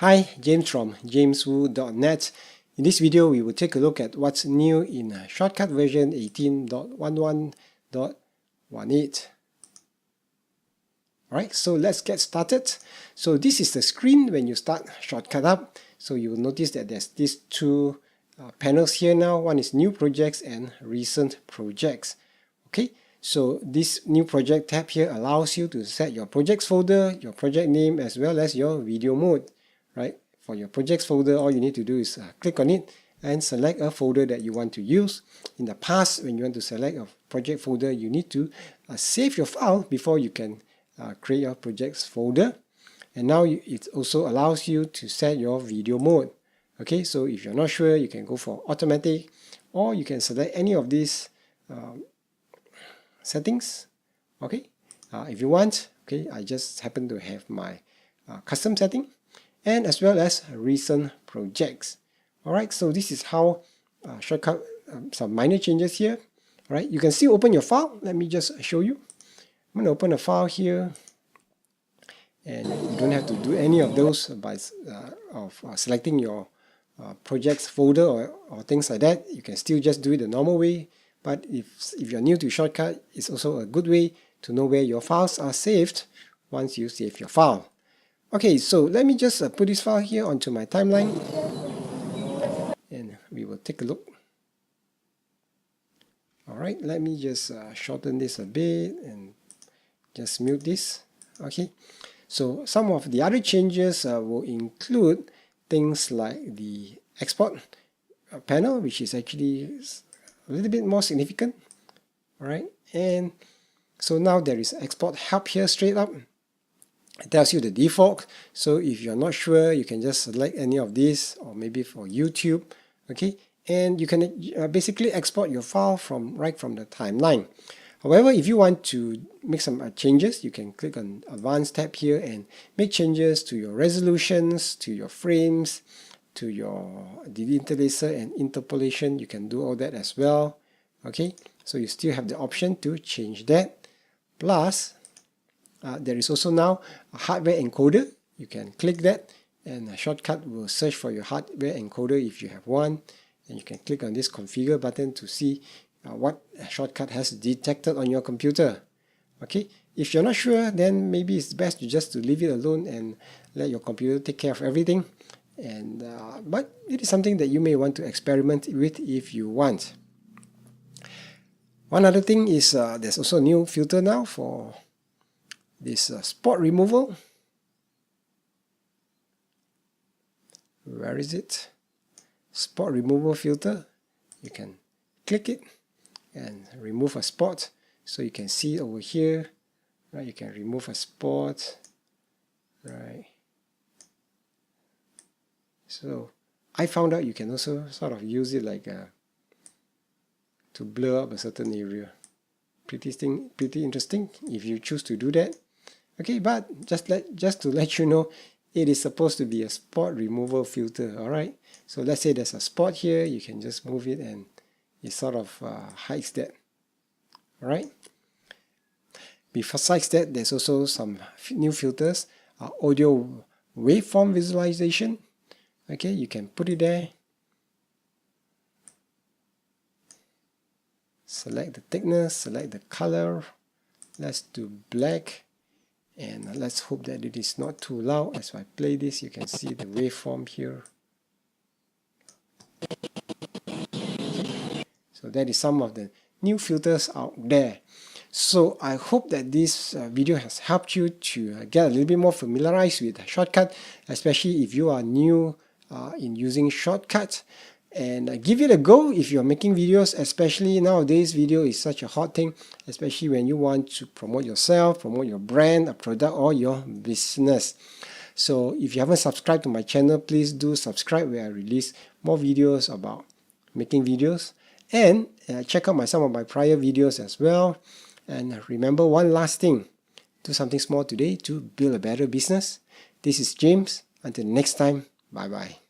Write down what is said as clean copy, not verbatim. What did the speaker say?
Hi, James from jameswu.net. In this video, we will take a look at what's new in Shotcut version 18.11.18. Alright, so let's get started. So this is the screen when you start Shotcut up. So you will notice that there's these two panels here now. One is new projects and recent projects. Okay, so this new project tab here allows you to set your projects folder, your project name, as well as your video mode. Right? For your projects folder, all you need to do is click on it and select a folder that you want to use. In the past, when you want to select a project folder, you need to save your file before you can create your projects folder. And now it also allows you to set your video mode. Okay, so if you're not sure, you can go for automatic, or you can select any of these settings. Okay, if you want. Okay, I just happen to have my custom setting, and as well as recent projects. Alright, so this is how Shotcut, some minor changes here. Alright, you can still open your file. Let me just show you. I'm going to open a file here, and you don't have to do any of those by selecting your projects folder or things like that. You can still just do it the normal way, but if you're new to Shotcut, it's also a good way to know where your files are saved once you save your file. Okay, so let me just put this file here onto my timeline, and we will take a look. Alright, let me just shorten this a bit and just mute this. Okay, so some of the other changes will include things like the export panel, which is actually a little bit more significant. Alright, and so now there is export help here straight up. It tells you the default, so if you're not sure, you can just select any of these, or maybe for YouTube. Okay, and you can basically export your file right from the timeline. However, if you want to make some changes, you can click on Advanced tab here and make changes to your resolutions, to your frames, to your deinterlacer and interpolation. You can do all that as well. Okay, so you still have the option to change that. Plus, there is also now a hardware encoder. You can click that, and Shotcut will search for your hardware encoder if you have one, and you can click on this configure button to see what Shotcut has detected on your computer. Okay, if you're not sure, then maybe it's best to leave it alone and let your computer take care of everything. And but it is something that you may want to experiment with if you want. One other thing is there's also a new filter now for this spot removal. Where is it? Spot removal filter. You can click it and remove a spot. So you can see over here, right? You can remove a spot, right? So I found out you can also sort of use it like to blur up a certain area. Pretty interesting if you choose to do that. Okay, but just to let you know, it is supposed to be a spot removal filter. Alright, so let's say there's a spot here, you can just move it and it sort of hides that. Alright, besides that, there's also some new filters. Audio waveform visualization. Okay, you can put it there. Select the thickness, select the color. Let's do black. And let's hope that it is not too loud. As I play this, you can see the waveform here. Okay. So that is some of the new filters out there. So I hope that this video has helped you to get a little bit more familiarized with Shotcut, especially if you are new in using Shotcut. And give it a go if you're making videos, especially nowadays. Video is such a hot thing, especially when you want to promote yourself, promote your brand, a product, or your business. So if you haven't subscribed to my channel, please do subscribe, where I release more videos about making videos. And check out some of my prior videos as well. And remember one last thing, do something small today to build a better business. This is James. Until next time, bye bye.